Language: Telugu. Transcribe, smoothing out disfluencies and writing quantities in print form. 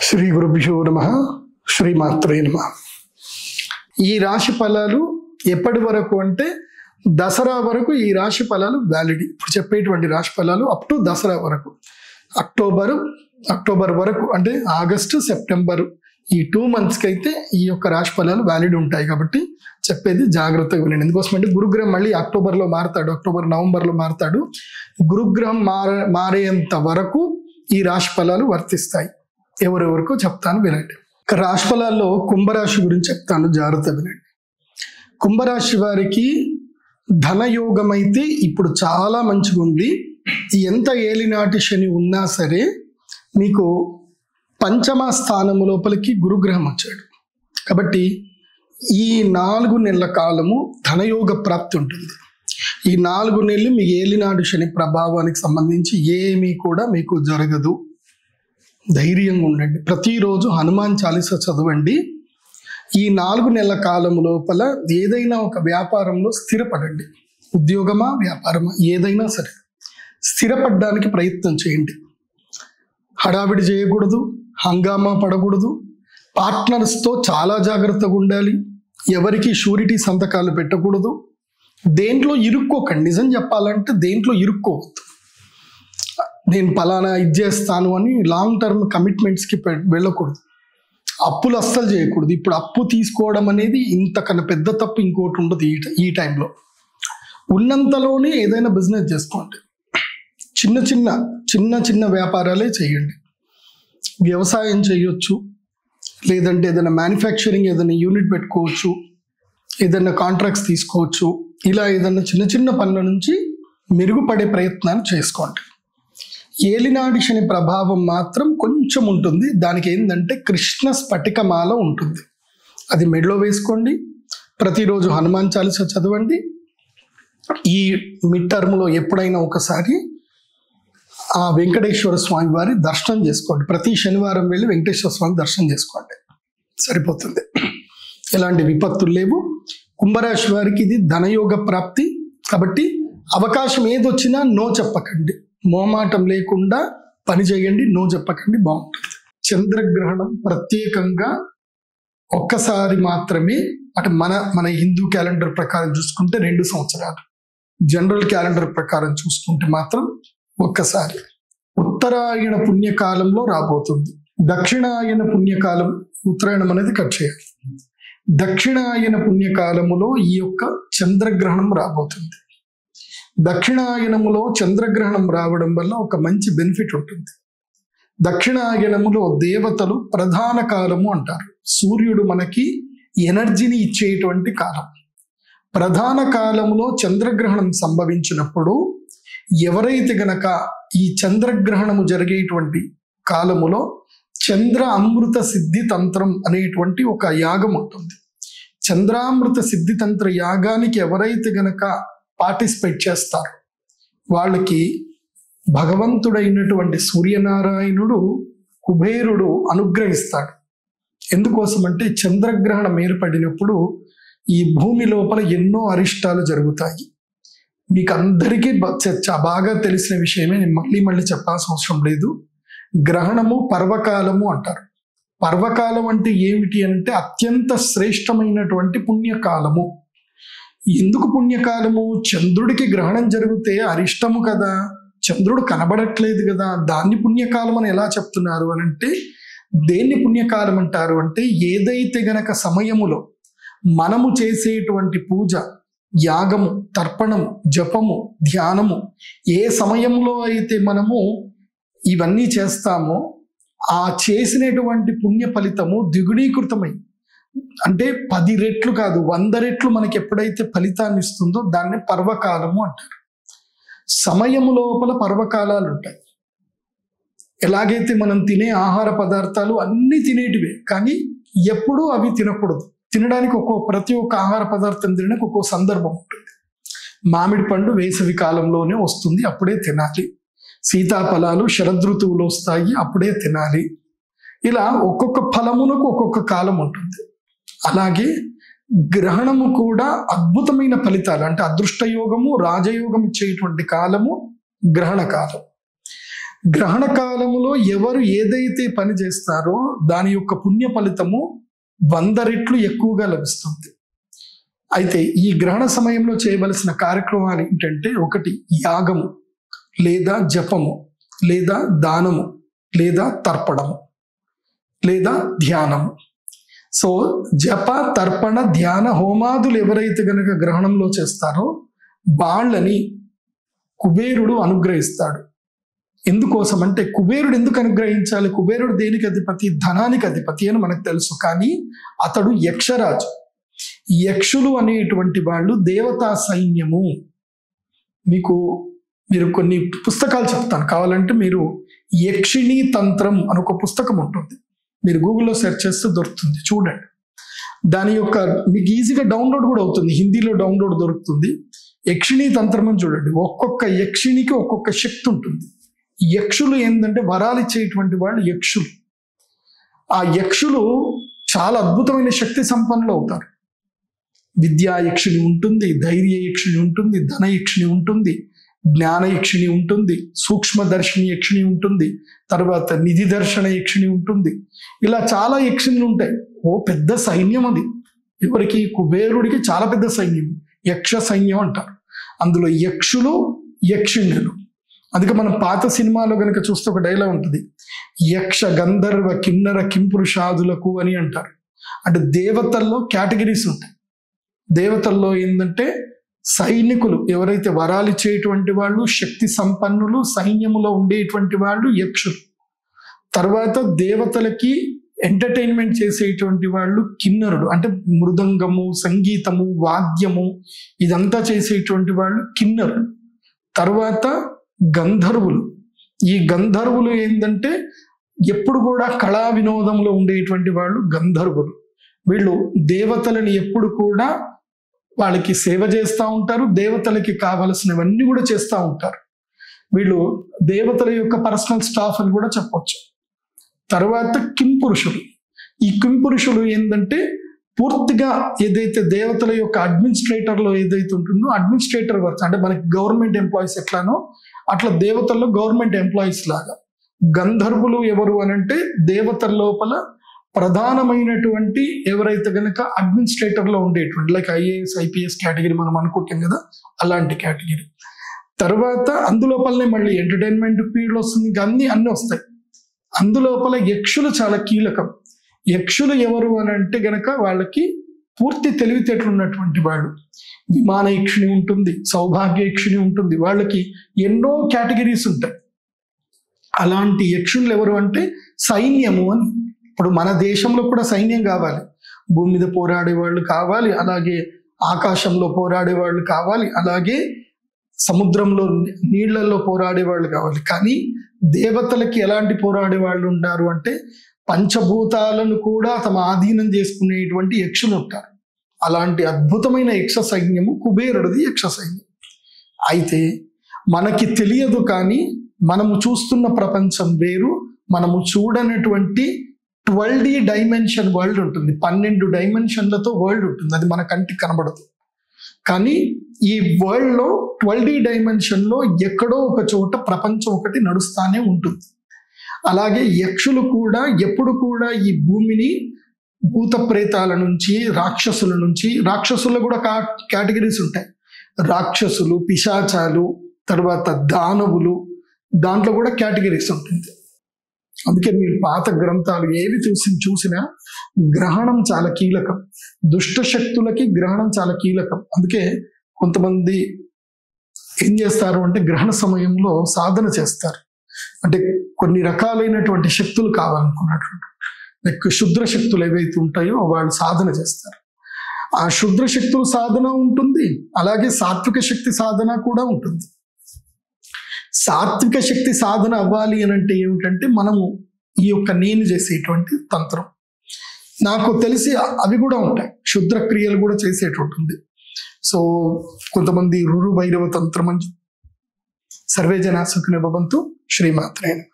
శ్రీ గురుభ్యో నమః. శ్రీమాత్రే నమః. ఈ రాశి ఫలాలు ఎప్పటి వరకు అంటే దసరా వరకు ఈ రాశి ఫలాలు వ్యాలిడ్. ఇప్పుడు చెప్పేటువంటి రాశి ఫలాలు అప్ టు దసరా వరకు, అక్టోబర్ వరకు, అంటే ఆగస్టు సెప్టెంబర్ ఈ 2 monthsకి అయితే ఈ యొక్క రాశి ఫలాలు వ్యాలిడ్ ఉంటాయి. కాబట్టి చెప్పేది జాగ్రత్తగా వినండి. ఎందుకోసం అంటే గురుగ్రహం మళ్ళీ అక్టోబర్లో మారుతాడు, నవంబర్లో మారుతాడు. గురుగ్రహం మారేంత వరకు ఈ రాశి ఫలాలు వర్తిస్తాయి. ఎవరెవరికో చెప్తాను, వినండి. రాశి ఫలాల్లో కుంభరాశి గురించి చెప్తాను, జాగ్రత్త వినండి. కుంభరాశి వారికి ధనయోగం అయితే ఇప్పుడు చాలా మంచిగా ఉంది. ఎంత ఏలినాటి శని ఉన్నా సరే మీకు పంచమ స్థానము లోపలికి గురుగ్రహం వచ్చాడు. కాబట్టి ఈ 4 నెలల కాలము ధనయోగ ప్రాప్తి ఉంటుంది. ఈ 4 నెలలు మీ ఏలినాడు శని ప్రభావానికి సంబంధించి ఏమీ కూడా మీకు జరగదు. ధైర్యంగా ఉండండి. ప్రతిరోజు హనుమాన్ చాలీసా చదవండి. ఈ 4 నెలల కాలం లోపల ఏదైనా ఒక వ్యాపారంలో స్థిరపడండి. ఉద్యోగమా వ్యాపారమా ఏదైనా సరే స్థిరపడడానికి ప్రయత్నం చేయండి. హడావిడి చేయకూడదు, హంగామా పడకూడదు. పార్ట్నర్స్తో చాలా జాగ్రత్తగా ఉండాలి. ఎవరికి షూరిటీ సంతకాలు పెట్టకూడదు. దేంట్లో ఇరుక్కోకండి. నిజం చెప్పాలంటే దేంట్లో ఇరుక్కోవద్దు. నేను పలానా ఇది చేస్తాను అని లాంగ్ టర్మ్ కమిట్మెంట్స్కి వెళ్ళకూడదు. అప్పులు అస్సలు చేయకూడదు. ఇప్పుడు అప్పు తీసుకోవడం అనేది ఇంతకన్నా పెద్ద తప్పు ఇంకోటి ఉండదు. ఈ టైంలో ఉన్నంతలోనే ఏదైనా బిజినెస్ చేసుకోండి. చిన్న చిన్న వ్యాపారాలే చేయండి. వ్యవసాయం చేయొచ్చు, లేదంటే ఏదైనా మ్యానుఫ్యాక్చరింగ్ ఏదైనా యూనిట్ పెట్టుకోవచ్చు, ఏదైనా కాంట్రాక్ట్స్ తీసుకోవచ్చు. ఇలా ఏదైనా చిన్న పనుల నుంచి మెరుగుపడే ప్రయత్నాలు చేసుకోండి. ఏలినాడి శని ప్రభావం మాత్రం కొంచెం ఉంటుంది. దానికి ఏంటంటే కృష్ణ స్ఫటికమాల ఉంటుంది. అది మెడలో వేసుకోండి. ప్రతిరోజు హనుమాన్ చాలీసా చదవండి. ఈ మిడ్ టర్మ్లో ఎప్పుడైనా ఒకసారి ఆ వెంకటేశ్వర స్వామి వారి దర్శనం చేసుకోండి. ప్రతి శనివారం వెళ్ళి వెంకటేశ్వర స్వామి దర్శనం చేసుకోండి, సరిపోతుంది. ఎలాంటి విపత్తులు లేవు. కుంభరాశి వారికి ఇది ధనయోగ ప్రాప్తి. కాబట్టి అవకాశం ఏదొచ్చినా నో చెప్పకండి. మోమాటం లేకుండా పని చేయండి, నో చెప్పకండి, బాగుంటుంది. చంద్రగ్రహణం ప్రత్యేకంగా ఒక్కసారి మాత్రమే, అంటే మన హిందూ క్యాలెండర్ ప్రకారం చూసుకుంటే 2 సంవత్సరాలు, జనరల్ క్యాలెండర్ ప్రకారం చూసుకుంటే మాత్రం ఒక్కసారి. ఉత్తరాయణ పుణ్యకాలంలో రాబోతుంది. దక్షిణాయన పుణ్యకాలం, ఉత్తరాయణం అనేది కట్ చేయాలి. దక్షిణాయన పుణ్యకాలములో ఈ యొక్క చంద్రగ్రహణం రాబోతుంది. దక్షిణాయనములో చంద్రగ్రహణం రావడం వల్ల ఒక మంచి బెనిఫిట్ ఉంటుంది. దక్షిణాయనములో దేవతలు ప్రధాన కాలము అంటారు. సూర్యుడు మనకి ఎనర్జీని ఇచ్చేటువంటి కాలం. ప్రధాన కాలములో చంద్రగ్రహణం సంభవించినప్పుడు ఎవరైతే గనక ఈ చంద్రగ్రహణము జరిగేటువంటి కాలములో చంద్ర అమృత సిద్ధి తంత్రం అనేటువంటి ఒక యాగం ఉంటుంది. చంద్రామృత సిద్ధి తంత్ర యాగానికి ఎవరైతే గనక పార్టిసిపేట్ చేస్తారు వాళ్ళకి భగవంతుడైనటువంటి సూర్యనారాయణుడు, కుబేరుడు అనుగ్రహిస్తాడు. ఎందుకోసం అంటే చంద్రగ్రహణం ఏర్పడినప్పుడు ఈ భూమి లోపల ఎన్నో అరిష్టాలు జరుగుతాయి. మీకు అందరికీ బాగా తెలిసిన విషయమే, నేను మళ్ళీ చెప్పాల్సిన అవసరం లేదు. గ్రహణము పర్వకాలము అంటారు. పర్వకాలం అంటే ఏమిటి అంటే అత్యంత శ్రేష్టమైనటువంటి పుణ్యకాలము. ఎందుకు పుణ్యకాలము? చంద్రుడికి గ్రహణం జరిగితే అరిష్టము కదా, చంద్రుడు కనబడట్లేదు కదా, దాన్ని పుణ్యకాలం అని ఎలా చెప్తున్నారు అని అంటే, దేన్ని పుణ్యకాలం అంటారు అంటే ఏదైతే గనక సమయములో మనము చేసేటువంటి పూజ, యాగము, తర్పణము, జపము, ధ్యానము ఏ సమయంలో అయితే మనము ఇవన్నీ చేస్తామో ఆ చేసినటువంటి పుణ్య ఫలితము ద్విగుణీకృతమై, అంటే 10 రెట్లు కాదు 100 రెట్లు మనకి ఎప్పుడైతే ఫలితాన్ని ఇస్తుందో దాన్ని పర్వకాలము అంటారు. సమయము లోపల పర్వకాలాలు ఉంటాయి. ఎలాగైతే మనం తినే ఆహార పదార్థాలు అన్నీ తినేటివే, కానీ ఎప్పుడూ అవి తినకూడదు. తినడానికి ప్రతి ఒక్క ఆహార పదార్థం తినడానికి ఒక్కో సందర్భం ఉంటుంది. మామిడి పండు వేసవి కాలంలోనే వస్తుంది, అప్పుడే తినాలి. సీతాఫలాలు శరదృతువులో వస్తాయి, అప్పుడే తినాలి. ఇలా ఒక్కొక్క ఫలమునకు ఒక్కొక్క కాలం ఉంటుంది. అలాగే గ్రహణము కూడా అద్భుతమైన ఫలితాలు, అంటే అదృష్టయోగము, రాజయోగం ఇచ్చేటువంటి కాలము గ్రహణ కాలం. గ్రహణ కాలములో ఎవరు ఏదైతే పని చేస్తారో దాని యొక్క పుణ్య ఫలితము 100 రెట్లు ఎక్కువగా లభిస్తుంది. అయితే ఈ గ్రహణ సమయంలో చేయవలసిన కార్యక్రమాలు ఏంటంటే, ఒకటి యాగము లేదా జపము లేదా దానము లేదా తర్పణము లేదా ధ్యానము. సో జప, తర్పణ, ధ్యాన, హోమాదులు ఎవరైతే గనక గ్రహణంలో చేస్తారో వాళ్ళని కుబేరుడు అనుగ్రహిస్తాడు. ఎందుకోసం అంటే, కుబేరుడు ఎందుకు అనుగ్రహించాలి? కుబేరుడు దేనికి అధిపతి? ధనానికి అధిపతి అని మనకు తెలుసు. కానీ అతడు యక్షరాజు. యక్షులు అనేటువంటి వాళ్ళు దేవతా సైన్యము. మీరు కొన్ని పుస్తకాలు చెప్తాను, కావాలంటే మీరు యక్షిణీ తంత్రం అని ఒక పుస్తకం ఉంటుంది, మీరు గూగుల్లో సెర్చ్ చేస్తే దొరుకుతుంది, చూడండి. దాని యొక్క మీకు ఈజీగా డౌన్లోడ్ కూడా అవుతుంది, హిందీలో డౌన్లోడ్ దొరుకుతుంది. యక్షిణీ తంత్రం అని చూడండి. ఒక్కొక్క యక్షిణికి ఒక్కొక్క శక్తి ఉంటుంది. యక్షులు ఏంటంటే వరాలు ఇచ్చేటువంటి వాళ్ళు యక్షులు. ఆ యక్షులు చాలా అద్భుతమైన శక్తి సంపన్నులు అవుతారు. విద్యా యక్షిణి ఉంటుంది, ధైర్య యక్షిణి ఉంటుంది, ధన యక్షిణి ఉంటుంది, జ్ఞాన యక్షిణి ఉంటుంది, సూక్ష్మదర్శిని యక్షిణి ఉంటుంది, తర్వాత నిధి దర్శన యక్షిణి ఉంటుంది. ఇలా చాలా యక్షిణులు ఉంటాయి. పెద్ద సైన్యం అది. ఎవరికి? కుబేరుడికి చాలా పెద్ద సైన్యం, యక్ష సైన్యం అంటారు. అందులో యక్షులు, యక్షిణులు. అందుకే మనం పాత సినిమాలో కనుక చూస్తే ఒక డైలాగ్ ఉంటుంది, యక్ష గంధర్వ కిన్నర కింపురుషాదులకు అని అంటారు. అంటే దేవతల్లో కేటగిరీస్ ఉంటాయి. దేవతల్లో ఏంటంటే సైనికులు, ఎవరైతే వరాలు ఇచ్చేటువంటి వాళ్ళు, శక్తి సంపన్నులు, సైన్యములో ఉండేటువంటి వాళ్ళు యక్షులు. తర్వాత దేవతలకి ఎంటర్టైన్మెంట్ చేసేటువంటి వాళ్ళు కిన్నరుడు, అంటే మృదంగము, సంగీతము, వాద్యము ఇదంతా చేసేటువంటి వాళ్ళు కిన్నరులు. తర్వాత గంధర్వులు. ఈ గంధర్వులు ఏంటంటే ఎప్పుడు కూడా కళా వినోదంలో ఉండేటువంటి వాళ్ళు గంధర్వులు. వీళ్ళు దేవతలని ఎప్పుడు కూడా వాళ్ళకి సేవ చేస్తూ ఉంటారు, దేవతలకి కావలసినవన్నీ కూడా చేస్తూ ఉంటారు. వీళ్ళు దేవతల యొక్క పర్సనల్ స్టాఫ్ అని కూడా చెప్పొచ్చు. తర్వాత కింపురుషులు. ఈ కింపురుషులు ఏంటంటే పూర్తిగా ఏదైతే దేవతల యొక్క అడ్మినిస్ట్రేటర్లో ఏదైతే ఉంటుందో అడ్మినిస్ట్రేటర్ వర్క్స్, అంటే మనకి గవర్నమెంట్ ఎంప్లాయీస్ ఎట్లానో అట్లా దేవతల్లో గవర్నమెంట్ ఎంప్లాయీస్ లాగా. గంధర్వులు ఎవరు అని అంటే దేవతల లోపల ప్రధానమైనటువంటి ఎవరైతే గనక అడ్మినిస్ట్రేటర్లో ఉండేటువంటి, లైక్ ఐఏఎస్, ఐపీఎస్ కేటగిరీ మనం అనుకుంటాం కదా, అలాంటి కేటగిరీ. తర్వాత అందులోపలనే మళ్ళీ ఎంటర్టైన్మెంట్ ఫీల్డ్ వస్తుంది, ఇంకా అన్ని వస్తాయి. అందులోపల యక్షులు చాలా కీలకం. యక్షులు ఎవరు అని అంటే గనక వాళ్ళకి పూర్తి తెలివితేటలు ఉన్నటువంటి వాళ్ళు. విమాన యక్షిణి ఉంటుంది, సౌభాగ్య యక్షిణి ఉంటుంది, వాళ్ళకి ఎన్నో కేటగిరీస్ ఉంటాయి. అలాంటి యక్షులు ఎవరు అంటే సైన్యము అని. ఇప్పుడు మన దేశంలో కూడా సైన్యం కావాలి, భూమి మీద పోరాడే వాళ్ళు కావాలి, అలాగే ఆకాశంలో పోరాడే వాళ్ళు కావాలి, అలాగే సముద్రంలో నీళ్లలో పోరాడే వాళ్ళు కావాలి. కానీ దేవతలకి ఎలాంటి పోరాడే వాళ్ళు ఉంటారు అంటే పంచభూతాలను కూడా తమ ఆధీనం చేసుకునేటువంటి యక్షులు ఉంటారు. అలాంటి అద్భుతమైన యక్ష సైన్యము కుబేరుడిది యక్ష సైన్యం. అయితే మనకి తెలియదు, కానీ మనము చూస్తున్న ప్రపంచం వేరు, మనము చూడనటువంటి 12D డైమెన్షన్ వరల్డ్ ఉంటుంది. 12 డైమెన్షన్లతో వరల్డ్ ఉంటుంది, అది మన కంటికి కనబడదు. కానీ ఈ వరల్డ్ లో 12D డైమెన్షన్ లో ఎక్కడో ఒక చోట ప్రపంచం ఒకటి నడుస్తానే ఉంటుంది. అలాగే యక్షులు కూడా ఎప్పుడు కూడా ఈ భూమిని భూత ప్రేతాల నుంచి, రాక్షసుల నుంచి, రాక్షసుల్లో కూడా కేటగిరీస్ ఉంటాయి, రాక్షసులు, పిశాచాలు, తర్వాత దానవులు, దాంట్లో కూడా కేటగిరీస్ ఉంటుంది. అందుకే మీరు పాత గ్రంథాలు ఏవి చూసినా గ్రహణం చాలా కీలకం. దుష్ట శక్తులకి గ్రహణం చాలా కీలకం. అందుకే కొంతమంది ఏం చేస్తారు అంటే గ్రహణ సమయంలో సాధన చేస్తారు. అంటే కొన్ని రకాలైనటువంటి శక్తులు కావాలనుకున్నటువంటి లైక్ క్షుద్ర శక్తులు ఏవైతే ఉంటాయో వాళ్ళు సాధన చేస్తారు. ఆ క్షుద్ర శక్తుల సాధన ఉంటుంది, అలాగే సాత్విక శక్తి సాధన కూడా ఉంటుంది. సాత్విక శక్తి సాధన అవ్వాలి అని అంటే ఏమిటంటే మనము ఈ యొక్క నేను చేసేటువంటి తంత్రం, నాకు తెలిసి అవి కూడా ఉంటాయి, క్షుద్ర క్రియలు కూడా చేసేటట్టుంది. సో కొంతమంది రురు భైరవ తంత్రం అని. సర్వే జనా సుఖినో భవంతు. శ్రీమాత్రే నమః.